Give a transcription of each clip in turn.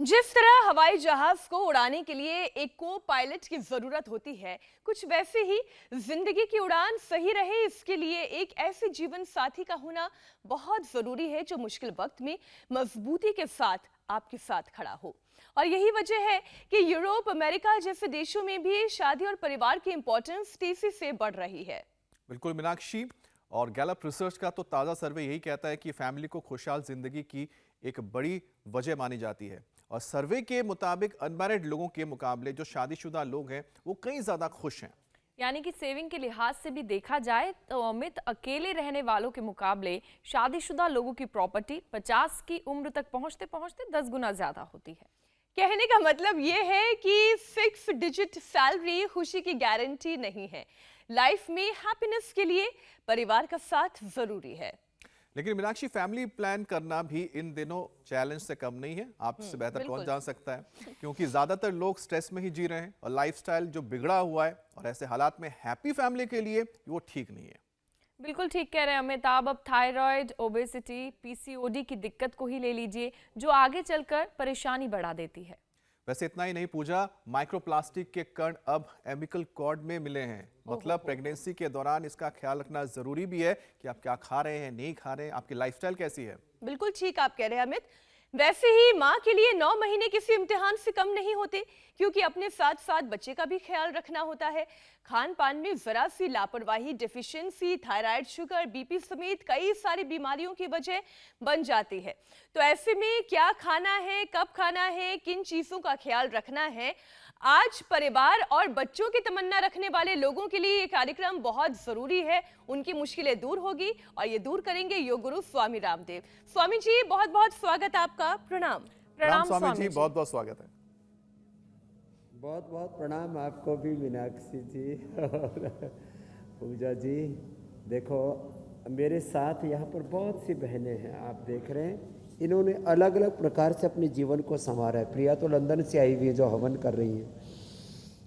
जिस तरह हवाई जहाज को उड़ाने के लिए एक को पायलट की जरूरत होती है, कुछ वैसे ही जिंदगी की उड़ान सही रहे इसके लिए एक ऐसे जीवन साथी का होना बहुत जरूरी है जो मुश्किल वक्त में मजबूती के साथ आपके साथ खड़ा हो। और यही वजह है कि यूरोप, अमेरिका जैसे देशों में भी शादी और परिवार की इंपॉर्टेंस तेजी से बढ़ रही है। बिल्कुल मीनाक्षी, और गैलप रिसर्च का तो ताज़ा सर्वे यही कहता है कि फैमिली को खुशहाल जिंदगी की एक बड़ी वजह मानी जाती है। और सर्वे के मुताबिक अनमैरिड लोगों के मुकाबले जो शादीशुदा लोग हैं वो कहीं ज़्यादा खुश हैं। यानी कि सेविंग के लिहाज से भी देखा जाए तो अमित, अकेले रहने वालों के मुकाबले शादीशुदा लोगों की प्रॉपर्टी 50 की उम्र तक पहुंचते पहुंचते 10 गुना ज्यादा होती है। कहने का मतलब ये है कि फिक्स डिजिट सैलरी खुशी की गारंटी नहीं है। लाइफ में हैप्पीनेस के लिए परिवार का साथ जरूरी है। लेकिन मीनाक्षी, फैमिली प्लान करना भी इन दिनों चैलेंज से कम नहीं है। आपसे बेहतर कौन जान सकता है, क्योंकि ज्यादातर लोग स्ट्रेस में ही जी रहे हैं और लाइफस्टाइल जो बिगड़ा हुआ है, और ऐसे हालात में हैप्पी फैमिली के लिए वो ठीक नहीं है। बिल्कुल ठीक कह रहे हैं अमिताभ। अब थायराइड, ओबेसिटी, पीसीओडी की दिक्कत को ही ले लीजिए, जो आगे चलकर परेशानी बढ़ा देती है। वैसे इतना ही नहीं पूजा, माइक्रोप्लास्टिक के कण अब एमिकल कॉर्ड में मिले हैं। मतलब प्रेगनेंसी के दौरान इसका ख्याल रखना जरूरी भी है कि आप क्या खा रहे हैं, नहीं खा रहे हैं, आपकी लाइफस्टाइल कैसी है। बिल्कुल ठीक आप कह रहे हैं अमित। वैसे ही माँ के लिए 9 महीने किसी इम्तिहान से कम नहीं होते, क्योंकि अपने साथ साथ बच्चे का भी ख्याल रखना होता है। खान पान में जरा सी लापरवाही डेफिशिएंसी थायराइड, शुगर, बीपी समेत कई सारी बीमारियों की वजह बन जाती है। तो ऐसे में क्या खाना है, कब खाना है, किन चीजों का ख्याल रखना है, आज परिवार और बच्चों की तमन्ना रखने वाले लोगों के लिए ये कार्यक्रम बहुत जरूरी है। उनकी मुश्किलें दूर होगी और ये दूर करेंगे योग गुरु स्वामी रामदेव। स्वामी जी, बहुत बहुत स्वागत आपका। प्रणाम। प्रणाम स्वामी जी, बहुत बहुत स्वागत है। बहुत बहुत प्रणाम आपको भी मीनाक्षी जी और पूजा जी। देखो, मेरे साथ यहाँ पर बहुत सी बहनें हैं, आप देख रहे हैं। इन्होंने अलग अलग प्रकार से अपने जीवन को संवारा है। प्रिया तो लंदन से आई हुई है, जो हवन कर रही है।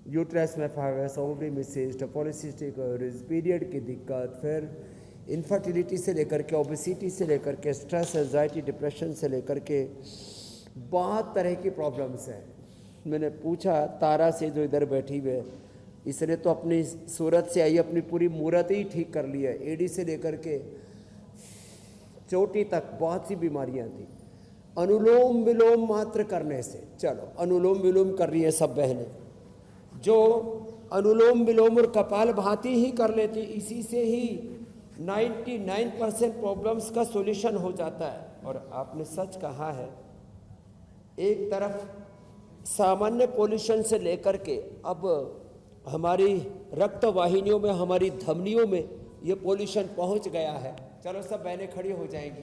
यूट्रस में फाइब्रोसिस, ओवरी में सिस्ट, पॉलीसिस्टिक ओवरीज, पीरियड की दिक्कत, फिर इनफर्टिलिटी से लेकर के ओबेसिटी से लेकर के स्ट्रेस, एंजाइटी, डिप्रेशन से लेकर के बहुत तरह की प्रॉब्लम्स हैं। मैंने पूछा तारा से, जो इधर बैठी हुई है, इसने तो अपनी सूरत से आई अपनी पूरी मूरत ही ठीक कर ली है। एडी से लेकर के चोटी तक बहुत सी बीमारियां थी। अनुलोम विलोम मात्र करने से, चलो अनुलोम विलोम कर रही है सब बहनें, जो अनुलोम विलोम और कपाल भाती ही कर लेती, इसी से ही 99% प्रॉब्लम्स का सॉल्यूशन हो जाता है। और आपने सच कहा है, एक तरफ सामान्य पोल्यूशन से लेकर के अब हमारी रक्त वाहिनियों में, हमारी धमनियों में ये पोल्यूशन पहुंच गया है। चलो सब बहनें खड़ी हो जाएंगी।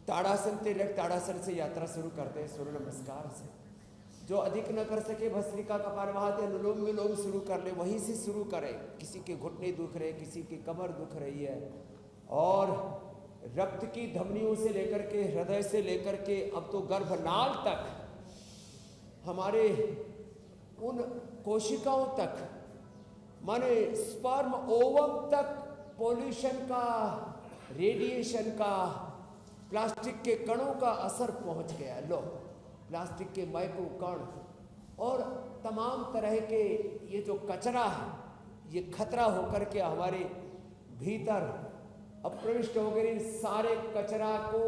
ताड़ासन, तिलक ताड़ासन से यात्रा शुरू करते हैं, सूर्य नमस्कार से। जो अधिक न कर सके भस्त्रिका कपालभाति, अनुलोम विलोम शुरू कर ले, वहीं से शुरू करें। किसी के घुटने दुख रहे, किसी की कमर दुख रही है, और रक्त की धमनियों से लेकर के, हृदय से लेकर के, अब तो गर्भनाल तक, हमारे उन कोशिकाओं तक, माने स्पर्म ओवम तक पॉल्यूशन का, रेडिएशन का, प्लास्टिक के कणों का असर पहुंच गया। लो, प्लास्टिक के माइक्रो कण और तमाम तरह के ये जो कचरा है, ये खतरा होकर के हमारे भीतर अब प्रविष्ट हो गए। सारे कचरा को,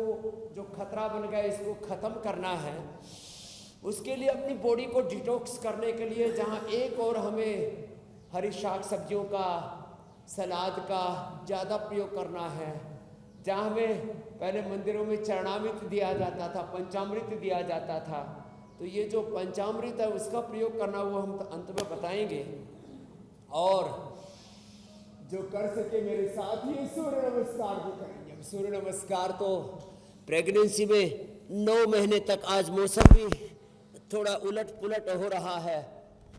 जो खतरा बन गया, इसको खत्म करना है। उसके लिए अपनी बॉडी को डिटॉक्स करने के लिए, जहाँ एक और हमें हरी शाक सब्जियों का, सलाद का ज़्यादा प्रयोग करना है, जहाँ हमें पहले मंदिरों में चरणामृत दिया जाता था, पंचामृत दिया जाता था, तो ये जो पंचामृत है उसका प्रयोग करना, वो हम अंत में बताएंगे। और जो कर सके मेरे साथ ही सूर्य नमस्कार भी करेंगे। सूर्य नमस्कार तो प्रेगनेंसी में 9 महीने तक, आज मौसम भी थोड़ा उलट पुलट हो रहा है।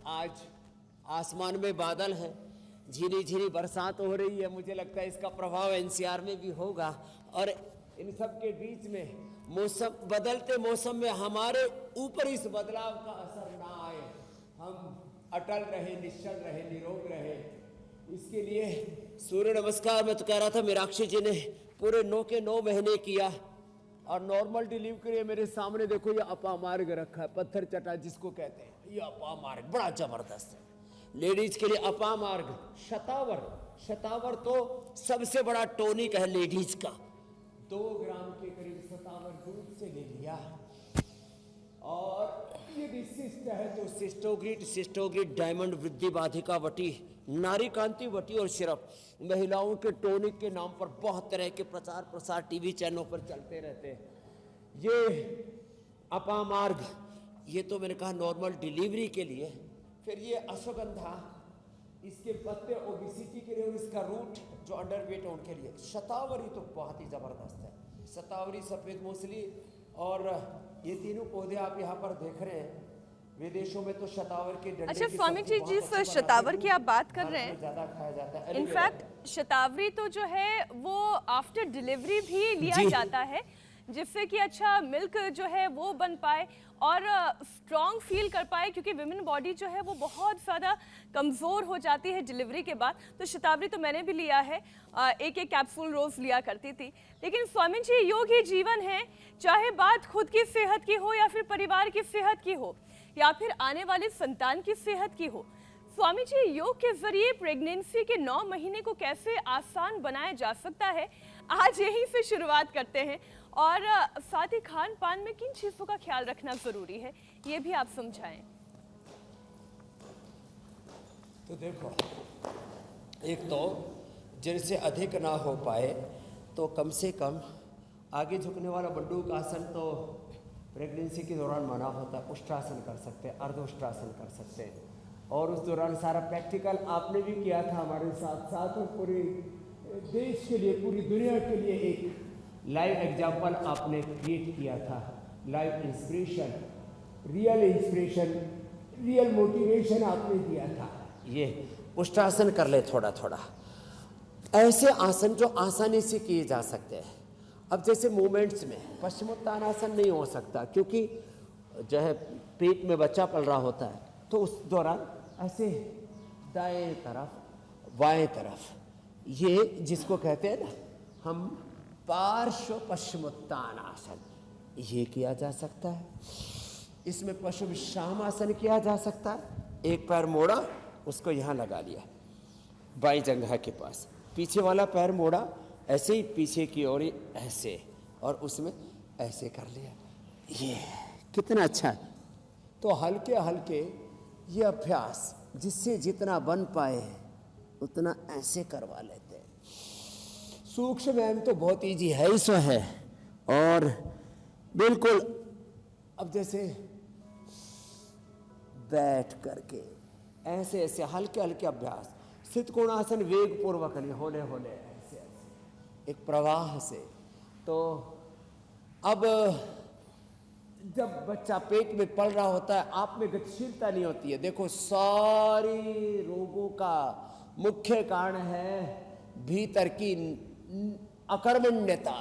आज आसमान में बादल हैं, झीनी झीनी बरसात हो रही है। मुझे लगता है इसका प्रभाव एनसीआर में भी होगा। और इन सब के बीच में मौसम, बदलते मौसम में हमारे ऊपर इस बदलाव का असर ना आए, हम अटल रहे, निश्चल रहे, निरोग रहे, इसके लिए सूर्य नमस्कार मैं तो कह रहा था मीनाक्षी जी ने पूरे 9 के 9 महीने किया। और नॉर्मल डिलीवरी के लिए मेरे सामने देखो ये अपामार्ग रखा है, पत्थर चटा जिसको कहते हैं, ये अपामार्ग बड़ा जबरदस्त है। लेडीज के लिए अपामार्ग, शतावर, शतावर तो सबसे बड़ा टॉनिक है लेडीज का। 2 ग्राम के करीब शतावर दूध से ले लिया। और ये भी सिस्ट है तो सिस्टोग्रिड डायमंड वृद्धि बाधिका वटी, नारी कांति वटी और सिरप, महिलाओं के टॉनिक के नाम पर बहुत तरह के प्रचार प्रसार टीवी चैनलों पर चलते रहते हैं। ये अपामार्ग, ये तो मैंने कहा नॉर्मल डिलीवरी के लिए। फिर ये अश्वगंधा, इसके पत्ते ओबेसिटी के लिए और इसका रूट जो अंडरवेट है उनके लिए। शतावरी तो बहुत ही जबरदस्त है, शतावरी, सफेद मूसली और ये तीनों पौधे आप यहाँ पर देख रहे हैं। विदेशों में तो शतावर के डंडे अच्छा की स्वामी सब्जी जी, बहुत जिस अच्छी शतावर बनाते की हैं, आप बात कर भारत रहे में हैं, ज्यादा खाया जाता है। इनफैक्ट शतावरी तो जो है वो आफ्टर डिलीवरी भी लिया जी। जाता है, जिससे कि अच्छा मिल्क जो है वो बन पाए और स्ट्रॉन्ग फील कर पाए, क्योंकि विमेन बॉडी जो है वो बहुत ज़्यादा कमज़ोर हो जाती है डिलीवरी के बाद। तो शतावरी तो मैंने भी लिया है, एक कैप्सूल रोज़ लिया करती थी। लेकिन स्वामी जी, योग ही जीवन है, चाहे बात खुद की सेहत की हो या फिर परिवार की सेहत की हो या फिर आने वाले संतान की सेहत की हो। स्वामी जी, योग के जरिए प्रेगनेंसी के 9 महीने को कैसे आसान बनाया जा सकता है, आज यहीं से शुरुआत करते हैं। और साथ ही खान पान में किन चीज़ों का ख्याल रखना ज़रूरी है, ये भी आप समझाएं। तो देखो, एक तो जिनसे अधिक ना हो पाए तो कम से कम आगे झुकने वाला बंदूक आसन तो प्रेगनेंसी के दौरान मना होता है। उष्ट्रासन कर सकते हैं, अर्धोष्ट्रासन कर सकते हैं, और उस दौरान सारा प्रैक्टिकल आपने भी किया था हमारे साथ साथ, और पूरे देश के लिए, पूरी दुनिया के लिए एक लाइव एग्जाम्पल आपने क्रिएट किया था। लाइव इंस्पिरेशन, रियल मोटिवेशन आपने दिया था। ये उष्ट्रासन कर ले थोड़ा थोड़ा, ऐसे आसन जो आसानी से किए जा सकते हैं। अब जैसे मूवमेंट्स में पश्चिमोत्तानासन नहीं हो सकता, क्योंकि जो है पेट में बच्चा पल रहा होता है, तो उस दौरान ऐसे दाएं तरफ बाएं तरफ, ये जिसको कहते हैं ना हम पार्श्व पश्चिमोत्तानासन, ये किया जा सकता है। इसमें पशु विश्राम आसन किया जा सकता है। एक पैर मोड़ा, उसको यहाँ लगा लिया बाईं जंघा के पास, पीछे वाला पैर मोड़ा, ऐसे ही पीछे की ओर ऐसे, और उसमें ऐसे कर लिया। ये कितना अच्छा है। तो हल्के हल्के ये अभ्यास जिससे जितना बन पाए उतना ऐसे करवा लेते हैं। सूक्ष्म व्यायाम तो बहुत ईजी है ही सो है। और बिल्कुल अब जैसे बैठ करके ऐसे ऐसे हल्के हल्के अभ्यास, स्थित कोणासन वेग पूर्वक नहीं, होले होले ऐसे ऐसे एक प्रवाह से। तो अब जब बच्चा पेट में पल रहा होता है, आप में गतिशीलता नहीं होती है। देखो, सारी रोगों का मुख्य कारण है भीतर की अकर्मण्यता।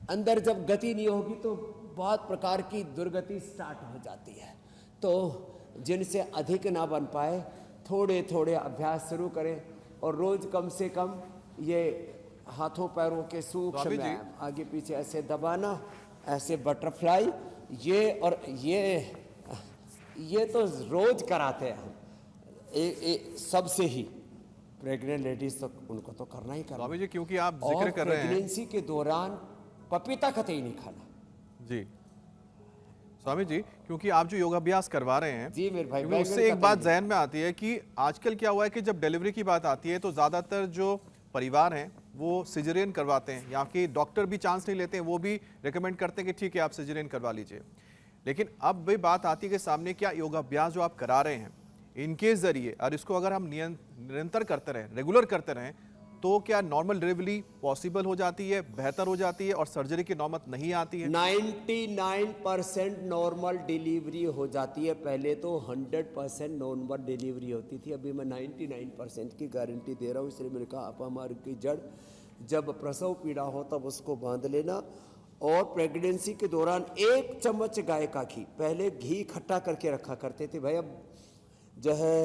अंदर जब गति नहीं होगी तो बहुत प्रकार की दुर्गति स्टार्ट हो जाती है। तो जिनसे अधिक ना बन पाए, थोड़े थोड़े अभ्यास शुरू करें, और रोज कम से कम ये हाथों पैरों के सूक्ष्म व्यायाम, आगे पीछे ऐसे दबाना, ऐसे बटरफ्लाई, ये और ये तो रोज कराते हैं हम सबसे ही। प्रेग्नेंट लेडीज तो उनको तो करना ही करना। स्वामी जी, क्योंकि आप जिक्र कर रहे हैं, प्रेगनेंसी के दौरान पपीता कतई नहीं खाना। जी स्वामी जी, क्योंकि आप जो योगाभ्यास करवा रहे हैं, जी मेरे भाई, क्योंकि उससे एक बात जहन में आती है कि आजकल क्या हुआ है कि जब डिलीवरी की बात आती है तो ज़्यादातर जो परिवार हैं वो सिजेरियन करवाते हैं, यहाँ के डॉक्टर भी चांस नहीं लेते हैं, वो भी रिकमेंड करते हैं कि ठीक है आप सिजेरियन करवा लीजिए। लेकिन अब भी बात आती है कि सामने क्या योगाभ्यास जो आप करा रहे हैं इनके जरिए, और इसको अगर हम निरंतर करते रहें, रेगुलर करते रहें, तो क्या नॉर्मल डिलीवरी पॉसिबल हो जाती है, बेहतर हो जाती है और सर्जरी की नौबत नहीं आती है? 99% नॉर्मल डिलीवरी हो जाती है। पहले तो 100% नॉर्मल डिलीवरी होती थी, अभी मैं 99% की गारंटी दे रहा हूँ। इसलिए मैंने कहा अपामार्ग की जड़, जब प्रसव पीड़ा हो तब उसको बांध लेना। और प्रेगनेंसी के दौरान 1 चम्मच गाय का घी, पहले घी खट्टा करके रखा करते थे भाई, अब जो है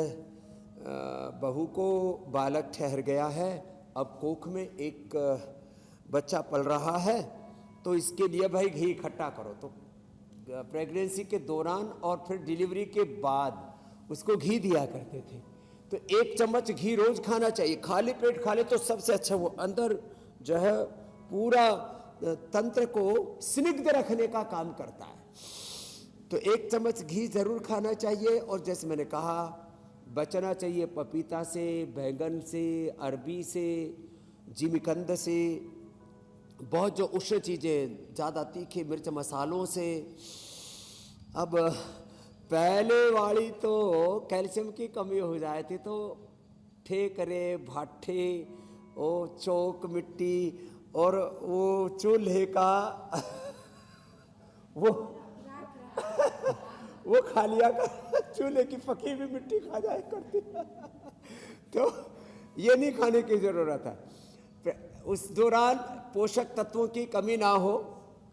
बहू को बालक ठहर गया है, अब कोख में एक बच्चा पल रहा है, तो इसके लिए भाई घी इकट्ठा करो। तो प्रेगनेंसी के दौरान और फिर डिलीवरी के बाद उसको घी दिया करते थे। तो 1 चम्मच घी रोज खाना चाहिए, खाली पेट खा ले तो सबसे अच्छा, वो अंदर जो है पूरा तंत्र को स्निग्ध रखने का काम करता है। तो 1 चम्मच घी जरूर खाना चाहिए। और जैसे मैंने कहा, बचना चाहिए पपीता से, बैंगन से, अरबी से, जिमीकंद से, बहुत जो उष्ण चीज़ें, ज़्यादा तीखे मिर्च मसालों से। अब पहले वाली तो कैल्शियम की कमी हो जाती तो ठेकरे, भाठे, वो चौक मिट्टी और वो चूल्हे का वो खा लिया कर, चूल्हे की पकी हुई मिट्टी खा जाया करती। तो ये नहीं खाने की ज़रूरत है। उस दौरान पोषक तत्वों की कमी ना हो।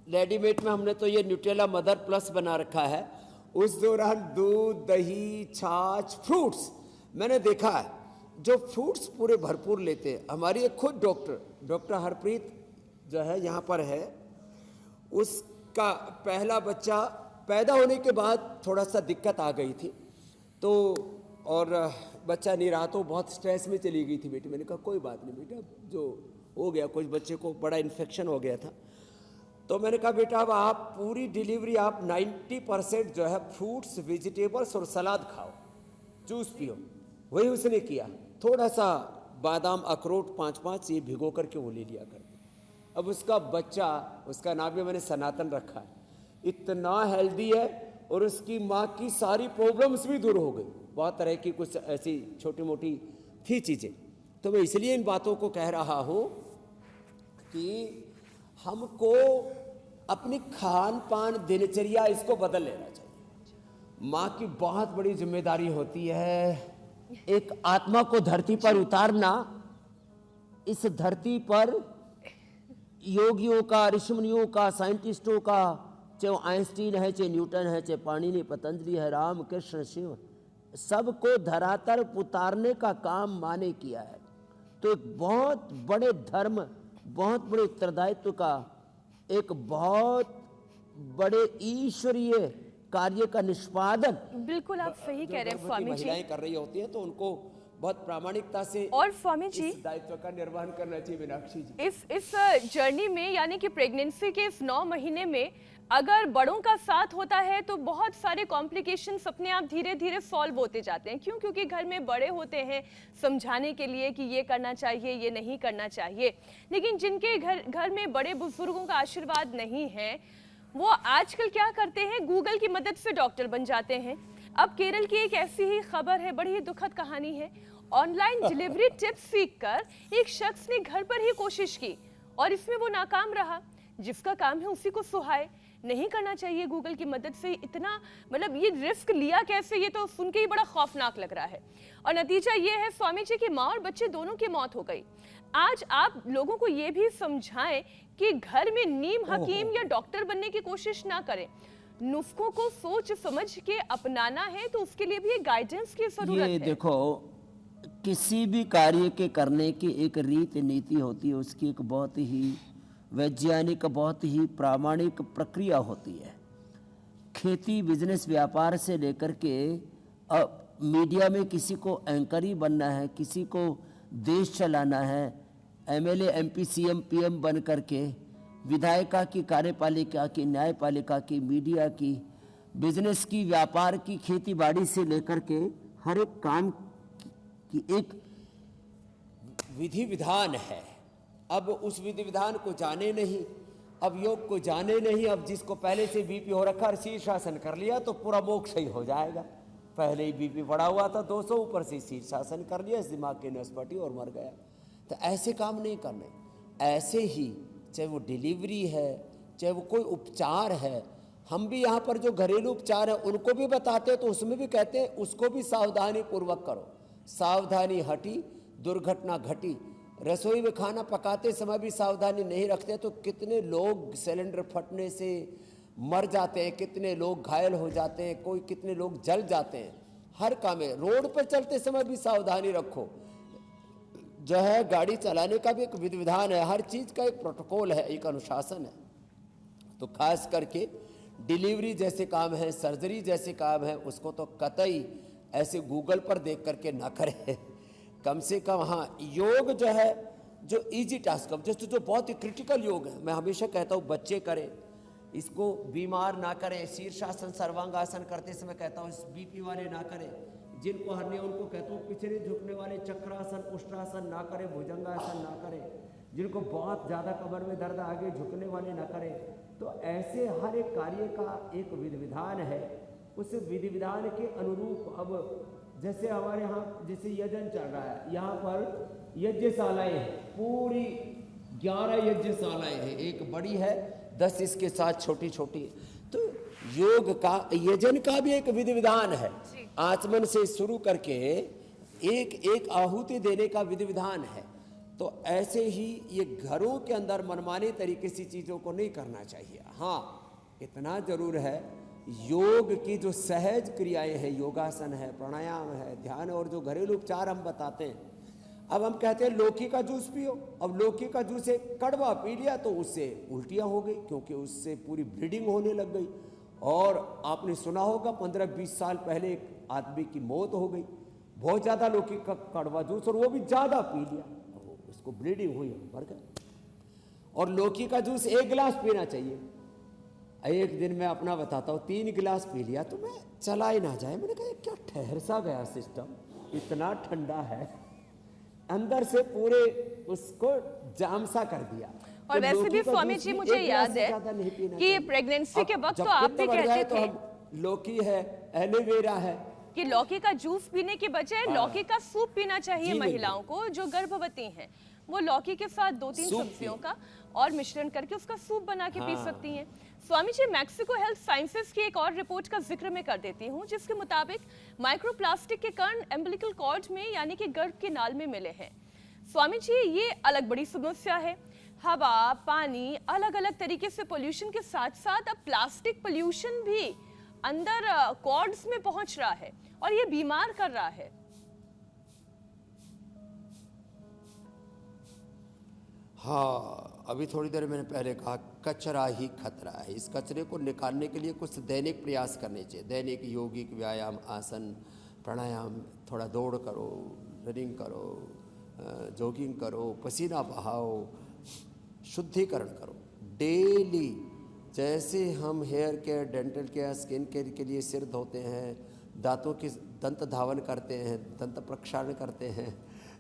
रेडीमेड में हमने तो ये न्यूट्रेला मदर प्लस बना रखा है। उस दौरान दूध, दही, छाछ, फ्रूट्स, मैंने देखा है जो फ्रूट्स पूरे भरपूर लेते हैं। हमारी एक खुद डॉक्टर हरप्रीत जो है यहाँ पर है, उसका पहला बच्चा पैदा होने के बाद थोड़ा सा दिक्कत आ गई थी, तो और बच्चा नहीं रहा तो बहुत स्ट्रेस में चली गई थी बेटी। मैंने कहा कोई बात नहीं बेटा, जो हो गया, कुछ बच्चे को बड़ा इन्फेक्शन हो गया था। तो मैंने कहा बेटा अब आप पूरी डिलीवरी आप 90% जो है फ्रूट्स, वेजिटेबल्स और सलाद खाओ, जूस पियो। वही उसने किया। थोड़ा सा बादाम, अखरोट 5-5 ये भिगो करके वो ले लिया करते। अब उसका बच्चा, उसका नाम भी मैंने सनातन रखा है, इतना हेल्दी है और उसकी माँ की सारी प्रॉब्लम्स भी दूर हो गई। बहुत तरह की कुछ ऐसी छोटी मोटी थी चीज़ें। तो मैं इसलिए इन बातों को कह रहा हूँ कि हमको अपनी खान पान, दिनचर्या इसको बदल लेना चाहिए। माँ की बहुत बड़ी जिम्मेदारी होती है एक आत्मा को धरती पर उतारना। इस धरती पर योगियों का, ऋषिमुनियों का, साइंटिस्टों का, चाहे आइंस्टीन है, चाहे न्यूटन है, चाहे पाणिनि, पतंजलि है, राम कृष्ण शिव, सबको धरातल उतारने का काम माँ ने किया है। तो एक बहुत बड़े धर्म, बहुत बड़े उत्तरदायित्व का, एक बहुत बड़े ईश्वरीय कार्य का निष्पादन बिल्कुल आप सही कह रहे हैं स्वामी जी। महिलाएं कर रही होती हैं तो उनको बहुत प्रामाणिकता से और स्वामी जी इस दायित्व का निर्वहन करना चाहिए। मीनाक्षी जी, इस जर्नी में, यानी कि प्रेगनेंसी के इस 9 महीने में अगर बड़ों का साथ होता है तो बहुत सारे कॉम्प्लिकेशंस अपने आप धीरे धीरे सॉल्व होते जाते हैं। क्यों? क्योंकि घर में बड़े होते हैं समझाने के लिए कि ये करना चाहिए, ये नहीं करना चाहिए। लेकिन जिनके घर में बड़े बुजुर्गों का आशीर्वाद नहीं है, वो आजकल क्या करते हैं, गूगल की मदद से डॉक्टर बन जाते हैं। अब केरल की एक ऐसी ही खबर है, बड़ी ही दुखद कहानी है। ऑनलाइन डिलीवरी टिप्स सीखकर एक शख्स ने घर पर ही कोशिश की और इसमें वो नाकाम रहा। जिसका काम है उसी को सुहाए। नहीं करना चाहिए गूगल की मदद से इतना, मतलब ये रिस्क लिया कैसे, ये तो सुन के ही बड़ा खौफनाक लग रहा है। और नतीजा ये है स्वामी जी की माँ और बच्चे दोनों की मौत हो गई। आज आप लोगों को ये भी समझाएं कि घर में नीम हकीम या डॉक्टर बनने की कोशिश ना करें। नुस्खों को सोच समझ के अपनाना है तो उसके लिए भी गाइडेंस की जरूरत है। देखो, किसी भी कार्य के करने की एक रीति नीति होती है, उसकी एक बहुत ही वैज्ञानिक, बहुत ही प्रामाणिक प्रक्रिया होती है। खेती, बिजनेस, व्यापार से लेकर के मीडिया में किसी को एंकर ही बनना है, किसी को देश चलाना है, एमएलए, एमपी, सीएम, पीएम बन करके, विधायिका की, कार्यपालिका की, न्यायपालिका की, मीडिया की, बिजनेस की, व्यापार की, खेती बाड़ी से लेकर के हर एक काम की एक विधि विधान है। अब उस विधि विधान को जाने नहीं, अब योग को जाने नहीं। अब जिसको पहले से बीपी हो रखा और शीर्षासन कर लिया तो पूरा मोक्ष ही हो जाएगा। पहले ही बीपी बढ़ा हुआ था 200, ऊपर से शीर्षासन कर लिया, इस दिमाग की नस फटी और मर गया। तो ऐसे काम नहीं करने। ऐसे ही चाहे वो डिलीवरी है, चाहे वो कोई उपचार है, हम भी यहाँ पर जो घरेलू उपचार है उनको भी बताते हैं, तो उसमें भी कहते हैं उसको भी सावधानी पूर्वक करो। सावधानी हटी, दुर्घटना घटी। रसोई में खाना पकाते समय भी सावधानी नहीं रखते तो कितने लोग सिलेंडर फटने से मर जाते हैं, कितने लोग घायल हो जाते हैं, कोई कितने लोग जल जाते हैं। हर काम में, रोड पर चलते समय भी सावधानी रखो। जो है गाड़ी चलाने का भी एक विधि विधान है, हर चीज़ का एक प्रोटोकॉल है, एक अनुशासन है। तो खास करके डिलीवरी जैसे काम है, सर्जरी जैसे काम है, उसको तो कतई ऐसे गूगल पर देख करके ना करें। कम से कम हाँ, योग जो है, जो इजी टास्क है, जैसे जो बहुत ही क्रिटिकल योग है, मैं हमेशा कहता हूँ बच्चे करें, इसको बीमार ना करें। शीर्षासन सर्वांगासन करते समय कहता हूँ बीपी वाले ना करें, जिनको हरनिया उनको कहता हूँ पिछले झुकने वाले चक्रासन उष्ट्रासन ना करें, भुजंगासन ना करें, जिनको बहुत ज़्यादा कमर में दर्द आगे झुकने वाले ना करें। तो ऐसे हर एक कार्य का एक विधि विधान है, उस विधि विधान के अनुरूप अब जैसे हमारे यहाँ जैसे यजन चल रहा है, यहाँ पर यज्ञशालाएँ हैं, पूरी 11 यज्ञशालाएँ हैं, एक बड़ी है, 10 इसके साथ छोटी छोटी। तो योग का यजन का भी एक विधि विधान है, आचमन से शुरू करके एक एक आहुति देने का विधि विधान है। तो ऐसे ही ये घरों के अंदर मनमाने तरीके से चीज़ों को नहीं करना चाहिए। हाँ, इतना जरूर है, योग की जो सहज क्रियाएं हैं, योगासन है, प्राणायाम है, ध्यान, और जो घरेलू उपचार हम बताते हैं। अब हम कहते हैं लौकी का जूस पियो, अब लौकी का जूस एक कड़वा पी लिया तो उससे उल्टियाँ हो गई, क्योंकि उससे पूरी ब्लीडिंग होने लग गई। और आपने सुना होगा 15-20 साल पहले एक आदमी की मौत हो गई, बहुत ज़्यादा लौकी का कड़वा जूस, और वो भी ज़्यादा पी लिया, उसको ब्लीडिंग हुई, मर गया। और लौकी का जूस 1 गिलास पीना चाहिए। एक दिन मैं अपना बताता हूँ, 3 गिलास पी लिया तो मैं चला ही ना जाए, मैंने कहा क्या ठहर सा गया सिस्टम, इतना ठंडा है, अंदर से पूरे उसको जाम सा कर दिया। और तो वैसे भी लौकी का स्वामी जूस जी भी मुझे 1 गिलास याद से है ज़्यादा नहीं पीना कि चाहिए। प्रेगनेंसी के अब वक्त जब तो आप पित्त भी बढ़ जाए कहते तो थे हम लौकी है, एलोवेरा है, कि लौकी का जूस पीने के बजाय लौकी का सूप पीना चाहिए जी महिलाओं को जो गर्भवती हैं। वो लौकी के साथ 2-3 सूप सब्जियों का और मिश्रण करके उसका सूप बना के पी सकती हैं। Swami ji, Mexico health sciences की एक और रिपोर्ट का जिक्र मैं कर देती हूँ, जिसके मुताबिक माइक्रोप्लास्टिक के कण एम्बिलिकल कॉर्ड में यानी कि गर्भ के नाल में मिले हैं। स्वामी जी, ये अलग बड़ी समस्या है। हवा, पानी, अलग अलग तरीके से पोल्यूशन के साथ साथ अब प्लास्टिक पोल्यूशन भी अंदर कॉर्ड्स में पहुंच रहा है और ये बीमार कर रहा है। हाँ, अभी थोड़ी देर मैंने पहले कहा कचरा ही खतरा है। इस कचरे को निकालने के लिए कुछ दैनिक प्रयास करने चाहिए, दैनिक यौगिक व्यायाम, आसन, प्राणायाम, थोड़ा दौड़ करो, रनिंग करो, जॉगिंग करो, पसीना बहाओ, शुद्धिकरण करो डेली। जैसे हम hair care, dental care, skin care के लिए सिर धोते हैं, दांतों की दंत धावन करते हैं, दंत प्रक्षालन करते हैं,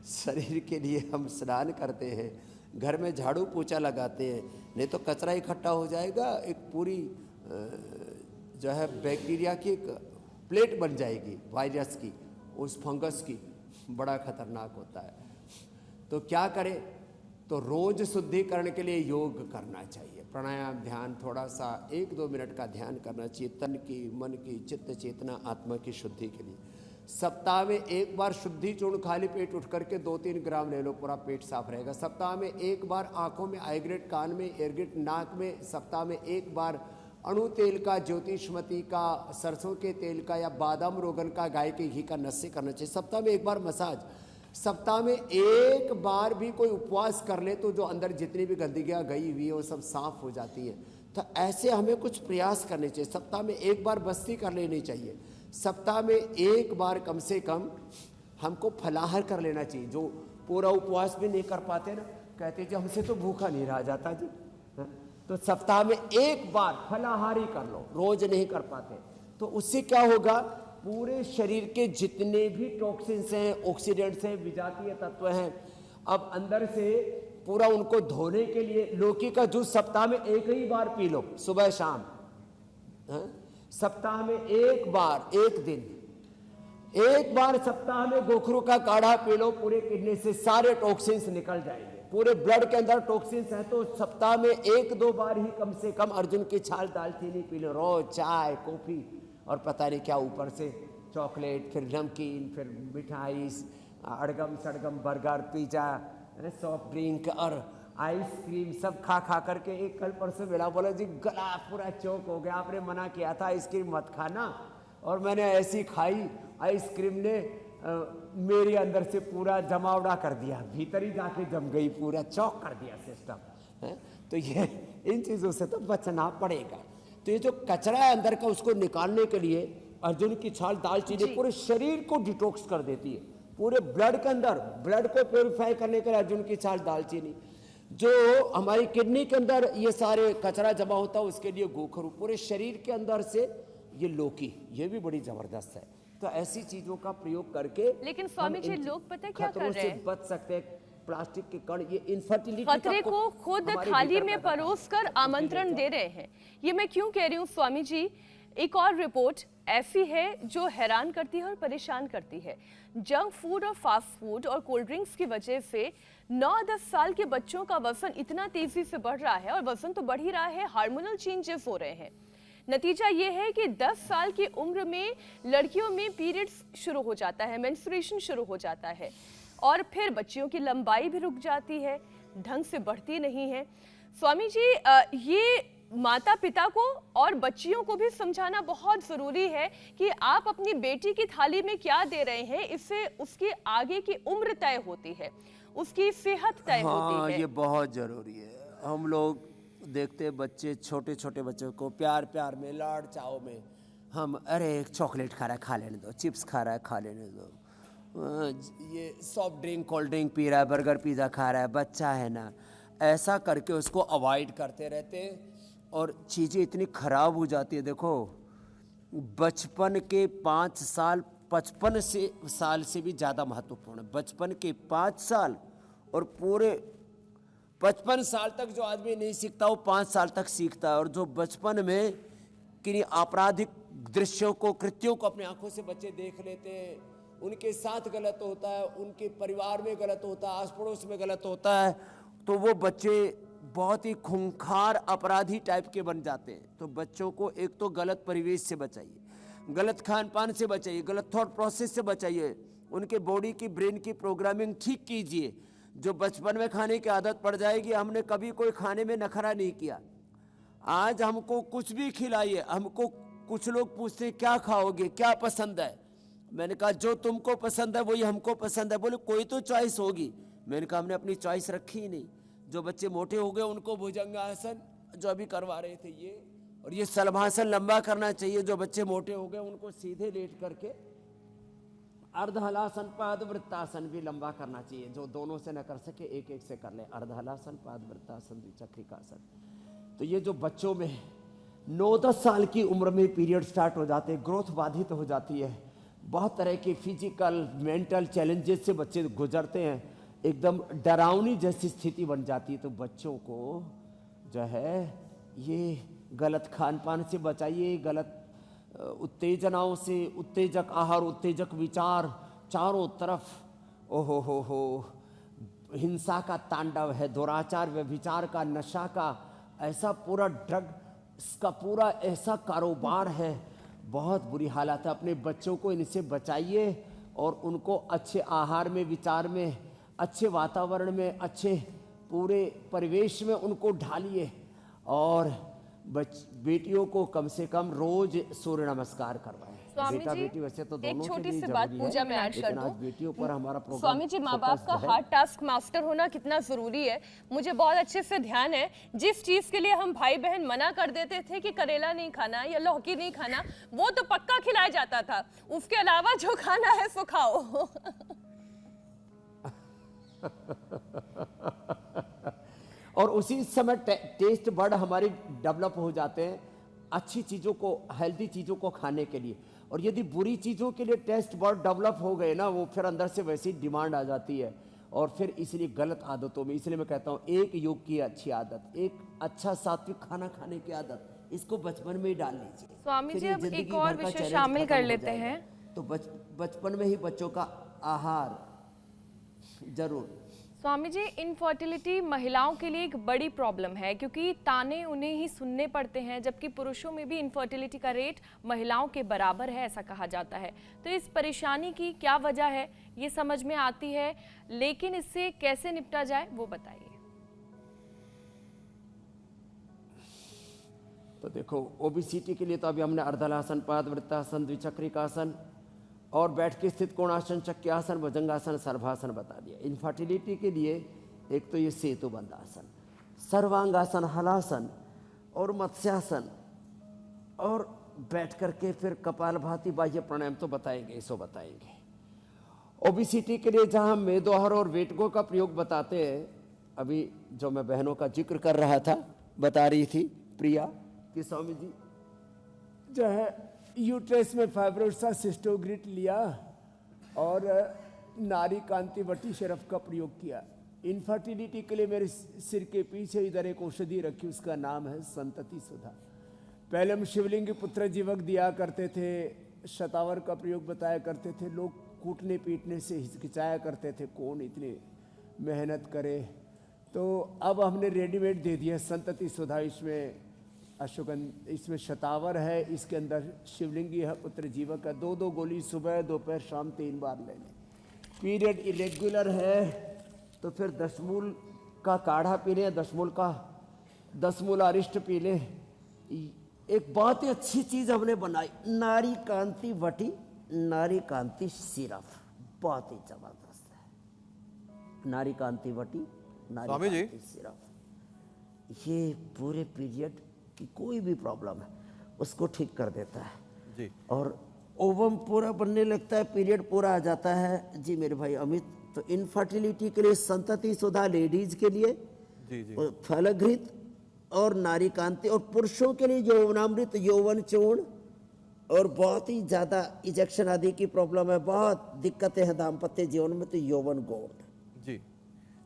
शरीर के लिए हम स्नान करते हैं, घर में झाड़ू पोछा लगाते हैं, नहीं तो कचरा इकट्ठा हो जाएगा, एक पूरी जो है बैक्टीरिया की एक प्लेट बन जाएगी, वायरस की, उस फंगस की, बड़ा खतरनाक होता है। तो क्या करें? तो रोज शुद्धिकरण के लिए योग करना चाहिए, प्राणायाम, ध्यान, थोड़ा सा 1-2 मिनट का ध्यान करना चाहिए, तन की, मन की, चित्त चेतना, आत्मा की शुद्धि के लिए। सप्ताह में 1 बार शुद्धि चूर्ण खाली पेट उठ करके 2-3 ग्राम ले लो, पूरा पेट साफ रहेगा। सप्ताह में 1 बार आंखों में आईग्रेट, कान में एयरग्रेट, नाक में सप्ताह में 1 बार अणु तेल का, ज्योतिषमती का, सरसों के तेल का या बादाम रोगन का, गाय के घी का नस्य करना चाहिए। सप्ताह में 1 बार मसाज। सप्ताह में 1 बार भी कोई उपवास कर ले तो जो अंदर जितनी भी गंदगियाँ गई हुई है वो सब साफ हो जाती है। तो ऐसे हमें कुछ प्रयास करने चाहिए। सप्ताह में 1 बार बस्ती कर लेनी चाहिए। सप्ताह में 1 बार कम से कम हमको फलाहार कर लेना चाहिए। जो पूरा उपवास भी नहीं कर पाते ना, कहते जी हमसे तो भूखा नहीं रहा जाता जी, तो सप्ताह में 1 बार फलाहारी कर लो, रोज नहीं कर पाते। तो उससे क्या होगा, पूरे शरीर के जितने भी टॉक्सिन्स हैं, ऑक्सीडेंट्स हैं, विजातीय तत्व हैं, अब अंदर से पूरा उनको धोने के लिए लौकी का जूस सप्ताह में 1 ही बार पी लो, सुबह शाम। सप्ताह में 1 बार, 1 दिन 1 बार सप्ताह में गोखरू का काढ़ा पी लो, पूरे किडनी से सारे टॉक्सिन्स निकल जाएंगे। पूरे ब्लड के अंदर टॉक्सिन्स है तो सप्ताह में 1-2 बार ही कम से कम अर्जुन की छाल, दालचीनी पी लो रोज, चाय, कॉफी और पता नहीं क्या ऊपर से चॉकलेट, फिर नमकीन, फिर मिठाई, अड़गम सड़गम, बर्गर, पिज्जा, सॉफ्ट ड्रिंक और आइसक्रीम सब खा खा करके एक कल परसों मिला, बोला जी गला पूरा चौक हो गया, आपने मना किया था आइसक्रीम मत खाना, और मैंने ऐसी खाई आइसक्रीम ने मेरे अंदर से पूरा जमावड़ा कर दिया, भीतर ही जाके जम गई, पूरा चौक कर दिया सिस्टम। हैं? तो ये इन चीज़ों से तो बचना पड़ेगा। तो ये जो कचरा है अंदर का, उसको निकालने के लिए अर्जुन की छाल दालचीनी पूरे शरीर को डिटॉक्स कर देती है, पूरे ब्लड के अंदर ब्लड को प्योरीफाई करने के लिए अर्जुन की छाल दालचीनी। जो हमारी किडनी के अंदर ये सारे कचरा जमा होता है उसके लिए गोखरू, पूरे शरीर के अंदर से ये लौकी, ये भी बड़ी जबरदस्त है। तो ऐसी चीजों का प्रयोग करके लेकिन स्वामी जी लोग पता है क्या कर रहे हैं, बच सकते हैं। प्लास्टिक के कण, ये इनफर्टिलिटी खतरे को खुद थाली में परोस कर आमंत्रण दे रहे हैं। ये मैं क्यों कह रही हूँ स्वामी जी, एक और रिपोर्ट ऐसी है जो हैरान करती है और परेशान करती है। जंक फूड और फास्ट फूड और कोल्ड ड्रिंक्स की वजह से 9-10 साल के बच्चों का वजन इतना तेजी से बढ़ रहा है, और वजन तो बढ़ ही रहा है, हार्मोनल चेंजेस हो रहे हैं। नतीजा ये है कि 10 साल की उम्र में लड़कियों में पीरियड्स शुरू हो जाता है, मेंस्ट्रुएशन शुरू हो जाता है, और फिर बच्चियों की लंबाई भी रुक जाती है, ढंग से बढ़ती नहीं है। स्वामी जी, ये माता पिता को और बच्चियों को भी समझाना बहुत जरूरी है कि आप अपनी बेटी की थाली में क्या दे रहे हैं, इससे उसकी आगे की उम्र तय होती है, उसकी सेहत तय होती है। ये बहुत जरूरी है। हम लोग देखते हैं बच्चे, छोटे छोटे बच्चों को प्यार प्यार में, लाड़ चाव में हम, अरे एक चॉकलेट खा रहा है खा लेने दो, चिप्स खा रहा है खा लेने दो, ये soft drink cold drink P रहा है, बर्गर पिज़्ज़ा खा रहा है, बच्चा है ना, ऐसा करके उसको अवॉइड करते रहते हैं और चीज़ें इतनी ख़राब हो जाती है। देखो, बचपन के 5 साल 55 साल से भी ज़्यादा महत्वपूर्ण है। बचपन के 5 साल और पूरे 55 साल तक जो आदमी नहीं सीखता वो 5 साल तक सीखता है। और जो बचपन में किन्हीं आपराधिक दृश्यों को, कृत्यों को अपनी आंखों से बच्चे देख लेते हैं, उनके साथ गलत होता है, उनके परिवार में गलत होता है, आस पड़ोस में गलत होता है, तो वो बच्चे बहुत ही खूंखार अपराधी टाइप के बन जाते हैं। तो बच्चों को एक तो गलत परिवेश से बचाइए, गलत खान पान से बचाइए, गलत थॉट प्रोसेस से बचाइए, उनके बॉडी की, ब्रेन की प्रोग्रामिंग ठीक कीजिए। जो बचपन में खाने की आदत पड़ जाएगी, हमने कभी कोई खाने में नखरा नहीं किया, आज हमको कुछ भी खिलाइए, हमको कुछ लोग पूछते हैं क्या खाओगे, क्या पसंद है, मैंने कहा जो तुमको पसंद है वही हमको पसंद है। बोले कोई तो चॉइस होगी, मैंने कहा हमने अपनी चॉइस रखी ही नहीं। जो बच्चे मोटे हो गए उनको भुजंगासन जो अभी करवा रहे थे ये, और ये सलभासन लंबा करना चाहिए। जो बच्चे मोटे हो गए उनको सीधे लेट करके अर्धहलासन पाद वृत्तासन भी लंबा करना चाहिए। जो दोनों से न कर सके एक एक से कर ले, अर्धहलासन पाद वृत्तासन द्विचक्रिकासन। तो ये जो बच्चों में 9-10 साल की उम्र में पीरियड स्टार्ट हो जाते हैं, ग्रोथ बाधित हो जाती है, बहुत तरह के फिजिकल मेंटल चैलेंजेस से बच्चे गुजरते हैं, एकदम डरावनी जैसी स्थिति बन जाती है। तो बच्चों को जो है ये गलत खान पान से बचाइए, गलत उत्तेजनाओं से, उत्तेजक आहार, उत्तेजक विचार, चारों तरफ ओहो हो हिंसा का तांडव है, दुराचार व्यभिचार का, नशा का ऐसा पूरा ड्रग का पूरा ऐसा कारोबार है, बहुत बुरी हालत है। अपने बच्चों को इनसे बचाइए और उनको अच्छे आहार में, विचार में, अच्छे वातावरण में, अच्छे पूरे परिवेश में उनको ढालिए। और बेटियों को कम से कम रोज सूर्य नमस्कार करवाएं। स्वामी बेटा जी, बेटी वैसे तो दोनों एक छोटी के लिए सी बात जरूरी है, पूजा में ऐड कर लेकिन आज दूं। बेटियों पर हमारा प्रोग्राम स्वामी जी, माँ बाप का हार्ड टास्क मास्टर होना कितना जरूरी है, मुझे बहुत अच्छे से ध्यान है। जिस चीज के लिए हम भाई बहन मना कर देते थे कि करेला नहीं खाना या लौकी नहीं खाना, वो तो पक्का खिलाया जाता था, उसके अलावा जो खाना है सो खाओ। और उसी समय टेस्ट बर्ड हमारे डेवलप हो जाते हैं अच्छी चीज़ों को, हेल्दी चीज़ों को खाने के लिए। और यदि बुरी चीज़ों के लिए टेस्ट बर्ड डेवलप हो गए ना, वो फिर अंदर से वैसी डिमांड आ जाती है, और फिर इसलिए गलत आदतों में। इसलिए मैं कहता हूँ एक योग की अच्छी आदत, एक अच्छा सात्विक खाना खाने की आदत, इसको बचपन में ही डाल लीजिए। स्वामी फिर जी, ये अब जिंदगी एक और भर का विषय चैलेंज शामिल खत्म कर हो लेते जाएगा। हैं। तो बचपन में ही बच्चों का आहार जरूर। स्वामी जी, इनफर्टिलिटी महिलाओं के लिए एक बड़ी प्रॉब्लम है, क्योंकि ताने उन्हें ही सुनने पड़ते हैं, जबकि पुरुषों में भी इनफर्टिलिटी का रेट महिलाओं के बराबर है, ऐसा कहा जाता है। तो इस परेशानी की क्या वजह है, ये समझ में आती है, लेकिन इससे कैसे निपटा जाए वो बताइए। तो देखो, ओबेसिटी के लिए तो अभी हमने अर्धलासन, पादवृत्तासन, द्विचक्रिकासन और बैठ के स्थित कोणासन, चक्रासन, भुजंगासन, सर्वासन बता दिया। इनफर्टिलिटी के लिए एक तो ये सेतुबंध आसन। सर्वांगासन, हलासन और मत्स्यासन, और बैठ करके फिर कपालभाति, बाह्य प्राणायाम तो बताएंगे, इसो बताएंगे। ओबेसिटी के लिए जहाँ मेदो आहार और वेट गो का प्रयोग बताते हैं, अभी जो मैं बहनों का जिक्र कर रहा था, बता रही थी प्रिया कि स्वामी जी जो है यूट्रस में फाइब्रोसा सिस्टोग्रिट लिया और नारी कांति वटी शरफ का प्रयोग किया। इनफर्टिलिटी के लिए मेरे सिर के पीछे इधर एक औषधि रखी, उसका नाम है संतति सुधा। पहले हम शिवलिंग पुत्र जीवक दिया करते थे, शतावर का प्रयोग बताया करते थे, लोग कूटने पीटने से हिचकिचाया करते थे, कौन इतनी मेहनत करे। तो अब हमने रेडीमेड दे दिया संतति सुधा। इसमें अश्वगंध, इसमें शतावर है, इसके अंदर शिवलिंगी है, पुत्र जीवक का। 2-2 गोली सुबह दोपहर शाम 3 बार ले लें। पीरियड इरेगुलर है तो फिर 10 मूल का काढ़ा पी लें, 10 मूल का 10 मूल अरिष्ट पी लें। एक बहुत ही अच्छी चीज हमने बनाई, नारी कांति वटी, नारी कांति सिरप, बहुत ही जबरदस्त है। नारी कांति वटी, नारी कांति सिरप, ये पूरे पीरियड की कोई भी प्रॉब्लम है उसको ठीक कर देता है जी। और ओवम पूरा बनने लगता है, पीरियड पूरा आ जाता है जी मेरे भाई अमित। तो इनफर्टिलिटी के लिए संतति सुधा लेडीज के लिए, जी जी, फलघृत और नारी कांति, और पुरुषों के लिए यौवनामृत, यौवन चूर्ण, और बहुत ही ज्यादा इजेक्शन आदि की प्रॉब्लम है, बहुत दिक्कतें हैं दाम्पत्य जीवन में, तो यौवन गोल्ड जी।